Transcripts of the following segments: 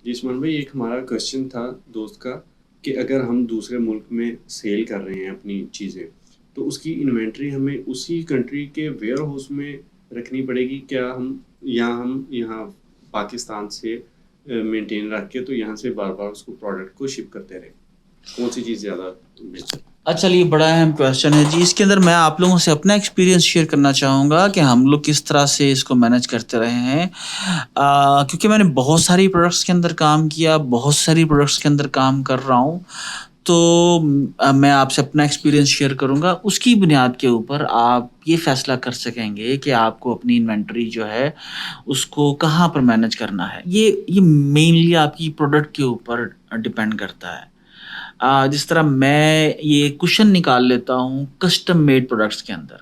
جی عثمان بھائی، ایک ہمارا کوشچن تھا دوست کا کہ اگر ہم دوسرے ملک میں سیل کر رہے ہیں اپنی چیزیں، تو اس کی انوینٹری ہمیں اسی کنٹری کے ویئر ہاؤس میں رکھنی پڑے گی کیا؟ ہم یہاں پاکستان سے مینٹین رکھ کے تو یہاں سے بار بار اس کو پروڈکٹ کو شپ کرتے رہے، کون سی چیز زیادہ بہتر؟ اچھا، یہ بڑا اہم کویشچن ہے جی. اس کے اندر میں آپ لوگوں سے اپنا ایکسپیرینس شیئر کرنا چاہوں گا کہ ہم لوگ کس طرح سے اس کو مینج کرتے رہے ہیں. کیونکہ میں نے بہت ساری پروڈکٹس کے اندر کام کیا، بہت ساری پروڈکٹس کے اندر کام کر رہا ہوں، تو میں آپ سے اپنا ایکسپیرینس شیئر کروں گا. اس کی بنیاد کے اوپر آپ یہ فیصلہ کر سکیں گے کہ آپ کو اپنی انوینٹری جو ہے اس کو کہاں پر مینج کرنا ہے. یہ مینلی آپ کی پروڈکٹ کے اوپر ڈپینڈ کرتا ہے. جس طرح میں یہ کوشچن نکال لیتا ہوں کسٹم میڈ پروڈکٹس کے اندر،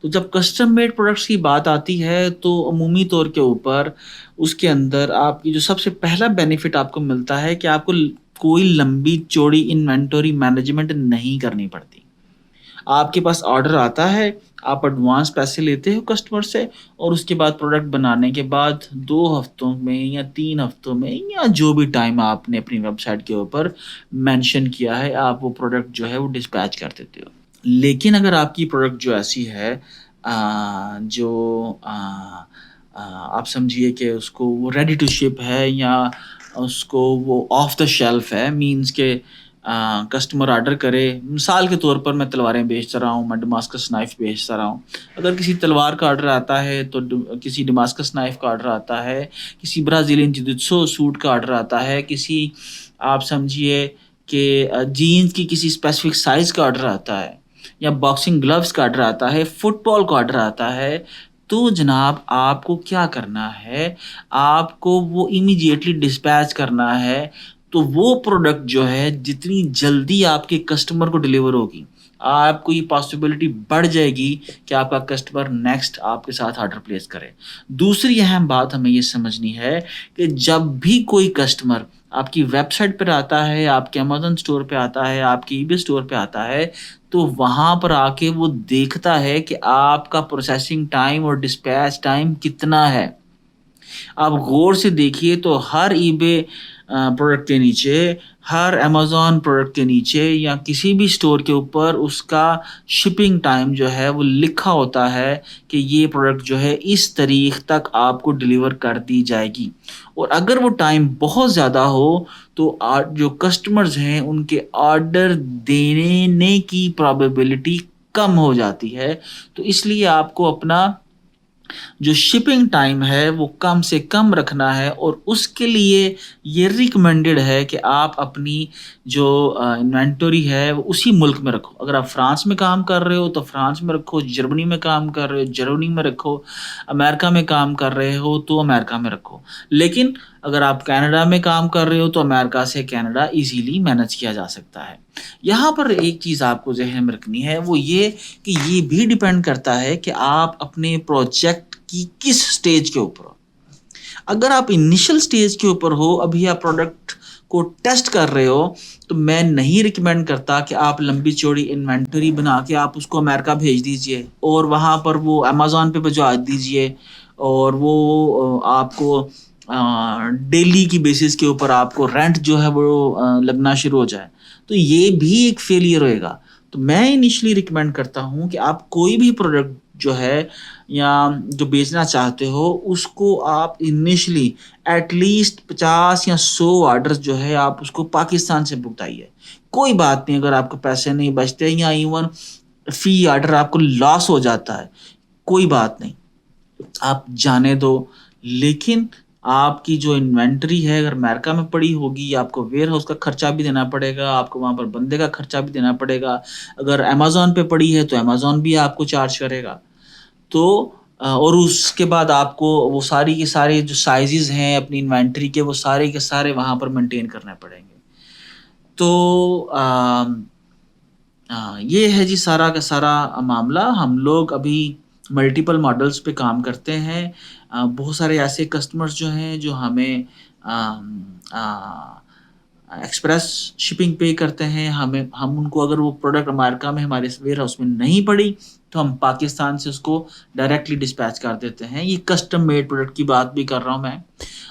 تو جب کسٹم میڈ پروڈکٹس کی بات آتی ہے تو عمومی طور کے اوپر اس کے اندر آپ کی جو سب سے پہلا بینیفٹ آپ کو ملتا ہے کہ آپ کو کوئی لمبی چوڑی انوینٹوری مینجمنٹ نہیں کرنی پڑتی. آپ کے پاس آرڈر آتا ہے، آپ ایڈوانس پیسے لیتے ہو کسٹمر سے، اور اس کے بعد پروڈکٹ بنانے کے بعد 2 ہفتوں میں یا 3 ہفتوں میں یا جو بھی ٹائم آپ نے اپنی ویب سائٹ کے اوپر مینشن کیا ہے، آپ وہ پروڈکٹ جو ہے وہ ڈسپیچ کر دیتے ہو. لیکن اگر آپ کی پروڈکٹ جو ایسی ہے جو آپ سمجھیے کہ اس کو وہ ریڈی ٹو شپ ہے، یا اس کو وہ آف دا شیلف ہے، مینس کہ کسٹمر آرڈر کرے. مثال کے طور پر میں تلواریں بیچتا رہا ہوں، میں ڈماسکس نائف بیچتا رہا ہوں. اگر کسی تلوار کا آرڈر آتا ہے تو کسی ڈماسکس نائف کا آرڈر آتا ہے، کسی برازیلین جوجوتسو سوٹ کا آرڈر آتا ہے، کسی آپ سمجھیے کہ جینز کی کسی اسپیسیفک سائز کا آرڈر آتا ہے، یا باکسنگ گلوز کا آرڈر آتا ہے، فٹ بال کا آرڈر آتا ہے، تو جناب آپ کو کیا کرنا ہے؟ آپ کو وہ امیڈیٹلی ڈسپیچ کرنا ہے. تو وہ پروڈکٹ جو ہے جتنی جلدی آپ کے کسٹمر کو ڈلیور ہوگی، آپ کو یہ پاسبلٹی بڑھ جائے گی کہ آپ کا کسٹمر نیکسٹ آپ کے ساتھ آرڈر پلیس کرے. دوسری اہم بات ہمیں یہ سمجھنی ہے کہ جب بھی کوئی کسٹمر آپ کی ویب سائٹ پر آتا ہے، آپ کے امیزون اسٹور پہ آتا ہے، آپ کی ای بے اسٹور پہ آتا ہے، تو وہاں پر آ کے وہ دیکھتا ہے کہ آپ کا پروسیسنگ ٹائم اور ڈسپیچ ٹائم کتنا ہے. آپ غور سے دیکھیے تو ہر ای بے پروڈکٹ کے نیچے، ہر امیزون پروڈکٹ کے نیچے، یا کسی بھی اسٹور کے اوپر اس کا شپنگ ٹائم جو ہے وہ لکھا ہوتا ہے کہ یہ پروڈکٹ جو ہے اس تاریخ تک آپ کو ڈلیور کر دی جائے گی. اور اگر وہ ٹائم بہت زیادہ ہو تو جو کسٹمرز ہیں ان کے آرڈر دینے کی پرابیبلٹی کم ہو جاتی ہے. تو اس لیے آپ کو اپنا جو شپنگ ٹائم ہے وہ کم سے کم رکھنا ہے، اور اس کے لیے یہ ریکمینڈڈ ہے کہ آپ اپنی جو انوینٹوری ہے وہ اسی ملک میں رکھو. اگر آپ فرانس میں کام کر رہے ہو تو فرانس میں رکھو، جرمنی میں کام کر رہے ہو جرمنی میں رکھو، امریکہ میں کام کر رہے ہو تو امریکہ میں رکھو. لیکن اگر آپ کینیڈا میں کام کر رہے ہو تو امریکہ سے کینیڈا ایزیلی مینج کیا جا سکتا ہے. یہاں پر ایک چیز آپ کو ذہن میں رکھنی ہے، وہ یہ کہ یہ بھی ڈیپینڈ کرتا ہے کہ آپ اپنے پروجیکٹ کی کس سٹیج کے اوپر ہو. اگر آپ انیشل سٹیج کے اوپر ہو، ابھی آپ پروڈکٹ کو ٹیسٹ کر رہے ہو، تو میں نہیں ریکمینڈ کرتا کہ آپ لمبی چوڑی انوینٹری بنا کے آپ اس کو امریکہ بھیج دیجئے اور وہاں پر وہ امیزون پہ بھجوا دیجئے، اور وہ آپ کو ڈیلی کی بیسس کے اوپر آپ کو رینٹ جو ہے وہ لگنا شروع ہو جائے، تو یہ بھی ایک فیلئر ہوئے گا. تو میں انیشلی ریکمینڈ کرتا ہوں کہ آپ کوئی بھی پروڈکٹ جو ہے یا جو بیچنا چاہتے ہو، اس کو آپ انیشلی ایٹ لیسٹ 50 یا 100 آرڈر جو ہے آپ اس کو پاکستان سے بکتائیے. کوئی بات نہیں اگر آپ کو پیسے نہیں بچتے یا ایون فی آرڈر آپ کو لاس ہو جاتا ہے، کوئی بات نہیں، آپ جانے دو. لیکن آپ کی جو انوینٹری ہے اگر امریکہ میں پڑی ہوگی، آپ کو ویئر ہاؤس کا خرچہ بھی دینا پڑے گا، آپ کو وہاں پر بندے کا خرچہ بھی دینا پڑے گا. اگر امیزون پہ پڑی ہے تو امیزون بھی آپ کو چارج کرے گا. تو اور اس کے بعد آپ کو وہ ساری کے سارے جو سائزز ہیں اپنی انوینٹری کے، وہ سارے کے سارے وہاں پر مینٹین کرنے پڑیں گے. تو یہ ہے جی سارا کا سارا معاملہ. ہم لوگ ابھی ملٹیپل ماڈلز پہ کام کرتے ہیں. بہت سارے ایسے کسٹمرز جو ہیں جو ہمیں ایکسپریس شپنگ پے کرتے ہیں. ہم ان کو اگر وہ پروڈکٹ امریکہ میں ہمارے ویئر ہاؤس میں نہیں پڑی تو ہم پاکستان سے اس کو ڈائریکٹلی ڈسپیچ کر دیتے ہیں. یہ کسٹم میڈ پروڈکٹ کی بات بھی کر رہا ہوں میں.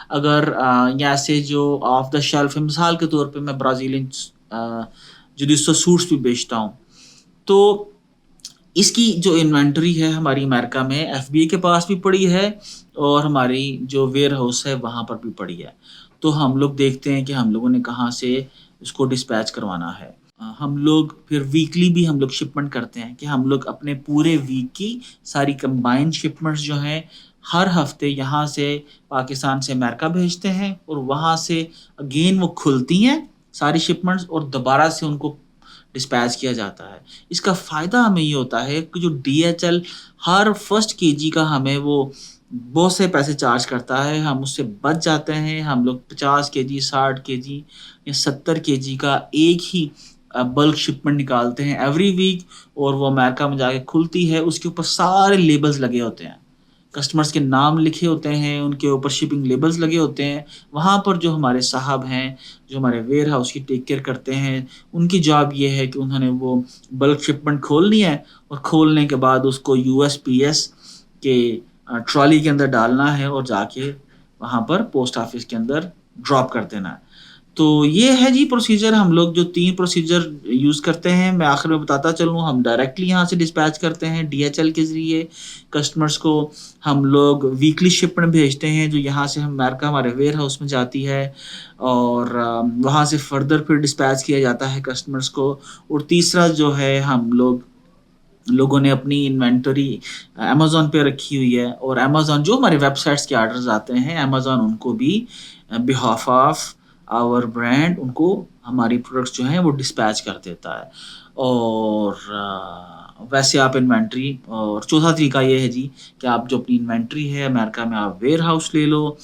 اگر یہاں سے جو آف دا شیلف ہے، مثال کے طور پہ میں برازیلین جوڈیسو سوٹس بھی بیچتا ہوں، تو اس کی جو انوینٹری ہے ہماری امریکہ میں ایف بی اے کے پاس بھی پڑی ہے اور ہماری جو ویئر ہاؤس ہے وہاں پر بھی پڑی ہے. تو ہم لوگ دیکھتے ہیں کہ ہم لوگوں نے کہاں سے اس کو ڈسپیچ کروانا ہے. ہم لوگ پھر ویکلی بھی ہم لوگ شپمنٹ کرتے ہیں کہ ہم لوگ اپنے پورے ویک کی ساری کمبائن شپمنٹس جو ہیں ہر ہفتے یہاں سے پاکستان سے امریکہ بھیجتے ہیں، اور وہاں سے اگین وہ کھلتی ہیں ساری شپمنٹس اور دوبارہ سے ان کو ڈسپیچ کیا جاتا ہے. اس کا فائدہ ہمیں یہ ہوتا ہے کہ جو ڈی ایچ ایل ہر فرسٹ کے جی کا ہمیں وہ بہت سے پیسے چارج کرتا ہے، ہم اس سے بچ جاتے ہیں. ہم لوگ 50 کے جی 60 کے جی یا 70 کے جی کا ایک ہی بلک شپمنٹ نکالتے ہیں ایوری ویک، اور وہ امریکہ میں جا کے کھلتی ہے. اس کے اوپر سارے لیبلز لگے ہوتے ہیں، کسٹمرز کے نام لکھے ہوتے ہیں، ان کے اوپر شپنگ لیبلز لگے ہوتے ہیں. وہاں پر جو ہمارے صاحب ہیں جو ہمارے ویئر ہاؤس کی ٹیک کیئر کرتے ہیں، ان کی جاب یہ ہے کہ انہوں نے وہ بلک شپمنٹ کھولنی ہے، اور کھولنے کے بعد اس کو یو ایس پی ایس کے ٹرالی کے اندر ڈالنا ہے اور جا کے وہاں پر پوسٹ آفس کے اندر ڈراپ کر دینا ہے. تو یہ ہے جی پروسیجر. ہم لوگ جو 3 پروسیجر یوز کرتے ہیں، میں آخر میں بتاتا چلوں. ہم ڈائریکٹلی یہاں سے ڈسپیچ کرتے ہیں ڈی ایچ ایل کے ذریعے کسٹمرز کو. ہم لوگ ویکلی شپمنٹ بھیجتے ہیں جو یہاں سے امریکہ ہمارے ویئر ہاؤس میں جاتی ہے، اور وہاں سے فردر پھر ڈسپیچ کیا جاتا ہے کسٹمرز کو. اور تیسرا جو ہے، ہم لوگوں نے اپنی انوینٹری امیزون پہ رکھی ہوئی ہے، اور امیزون جو ہمارے ویب سائٹس کے آرڈرز آتے ہیں، امیزون ان کو بھی بہاف آف آور برانڈ ان کو ہماری پروڈکٹس جو ہیں وہ ڈسپیچ کر دیتا ہے. اور ویسے آپ انوینٹری، اور چوتھا طریقہ یہ ہے جی کہ آپ جو اپنی انوینٹری ہے امریکہ میں آپ ویئر ہاؤس لے لو،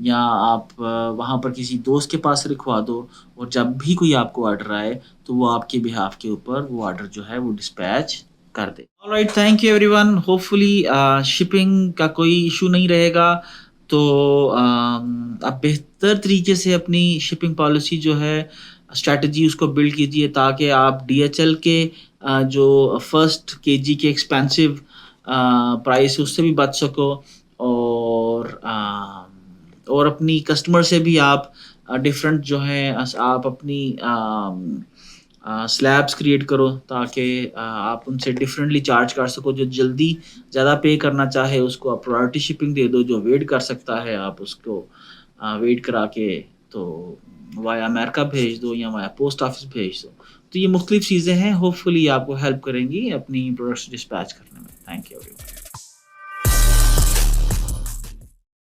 یا آپ وہاں پر کسی دوست کے پاس رکھوا دو، اور جب بھی کوئی آپ کو آرڈر آئے تو وہ آپ کے بہاف کے اوپر وہ آرڈر جو ہے وہ ڈسپیچ کر دے. Alright, thank you everyone. Hopefully shipping کا کوئی ایشو نہیں رہے گا. تو آپ بہتر طریقے سے اپنی شپنگ پالیسی جو ہے اسٹریٹجی اس کو بلڈ کیجیے، تاکہ آپ ڈی ایچ ایل کے جو فرسٹ کے جی کے ایکسپینسو پرائس اس سے بھی بچ سکو، اور اپنی کسٹمر سے بھی آپ ڈفرینٹ جو ہیں آپ اپنی سلیبس کریٹ کرو، تاکہ آپ ان سے ڈفرینٹلی چارج کر سکو. جو جلدی زیادہ پے کرنا چاہے اس کو آپ پرائورٹی شپنگ دے دو، جو ویٹ کر سکتا ہے آپ اس کو ویٹ کرا کے تو وایا امریکہ بھیج دو یا وایا پوسٹ آفس بھیج دو. تو یہ مختلف چیزیں ہیں، ہوپ فلی آپ کو ہیلپ کریں گی اپنی پروڈکٹس ڈسپیچ کرنے میں. Thank you.